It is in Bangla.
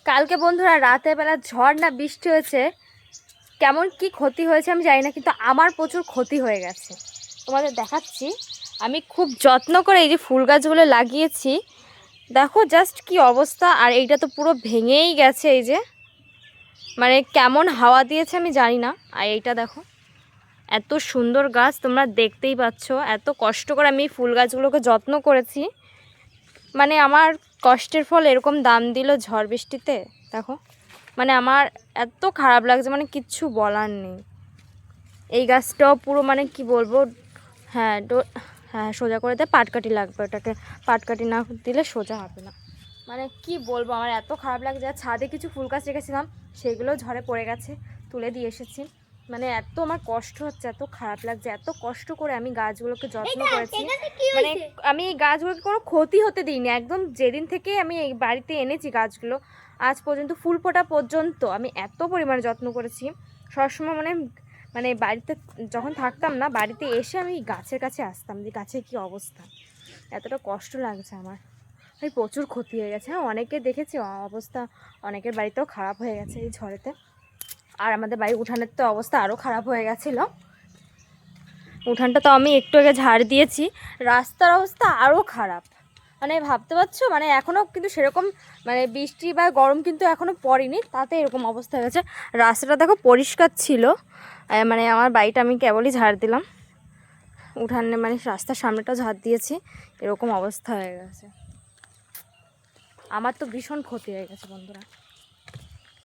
কালকে বন্ধুরা রাতের বেলা ঝড় না বৃষ্টি হয়েছে, কেমন কি ক্ষতি হয়েছে আমি জানি না, কিন্তু আমার প্রচুর ক্ষতি হয়ে গেছে। তোমাদের দেখাচ্ছি। আমি খুব যত্ন করে এই যে ফুল গাছগুলো লাগিয়েছি, দেখো জাস্ট কি অবস্থা। আর এইটা তো পুরো ভেঙেই গেছে, এই যে মানে কেমন হাওয়া দিয়েছে আমি জানি না। আর এইটা দেখো, এত সুন্দর গাছ, তোমরা দেখতেই পাচ্ছ। এত কষ্ট করে আমি ফুল গাছগুলোকে যত্ন করেছি, মানে আমার কষ্টের ফল এরকম দাম দিল ঝড় বৃষ্টিতে। দেখো মানে আমার এত খারাপ লাগছে, মানে কিচ্ছু বলার নেই। এই গাছটাও পুরো মানে কি বলবো, হ্যাঁ হ্যাঁ সোজা করে দিয়ে পাটকাঠি লাগবে, ওটাকে পাটকাঠি না দিলে সোজা হবে না। মানে কি বলবো, আমার এত খারাপ লাগছে। আর ছাদে কিছু ফুল গাছ রেখেছিলাম, সেগুলো ঝড়ে পড়ে গেছে, তুলে দিয়ে এসেছি। মানে এত আমার কষ্ট হচ্ছে, এত খারাপ লাগছে। এত কষ্ট করে আমি গাছগুলোকে যত্ন করেছি, মানে আমি এই গাছগুলোকে কোনো ক্ষতি হতে দিইনি একদম। যেদিন থেকে আমি এই বাড়িতে এনেছি গাছগুলো আজ পর্যন্ত ফুল ফোটা পর্যন্ত আমি এত পরিমাণে যত্ন করেছি। সবসময় মানে মানে বাড়িতে যখন থাকতাম না, বাড়িতে এসে আমি গাছের কাছে আসতাম যে গাছের কী অবস্থা। এতটা কষ্ট লাগছে আমার, এই প্রচুর ক্ষতি হয়ে গেছে। হ্যাঁ, অনেকে দেখেছি অবস্থা, অনেকের বাড়িতেও খারাপ হয়ে গেছে এই ঝড়েতে। আর আমাদের বাড়ির উঠানের তো অবস্থা আরও খারাপ হয়ে গেছিলো। উঠানটা তো আমি একটু আগে ঝাড় দিয়েছি, রাস্তার অবস্থা আরও খারাপ। মানে ভাবতে পারছো, মানে এখনও কিন্তু সেরকম মানে বৃষ্টি বা গরম কিন্তু এখনও পড়েনি, তাতে এরকম অবস্থা হয়ে গেছে। রাস্তাটা দেখো পরিষ্কার ছিল, মানে আমার বাড়িটা আমি কেবলই ঝাড় দিলাম, উঠানে মানে রাস্তার সামনেটাও ঝাড় দিয়েছি, এরকম অবস্থা হয়ে গেছে। আমার তো ভীষণ ক্ষতি হয়ে গেছে বন্ধুরা।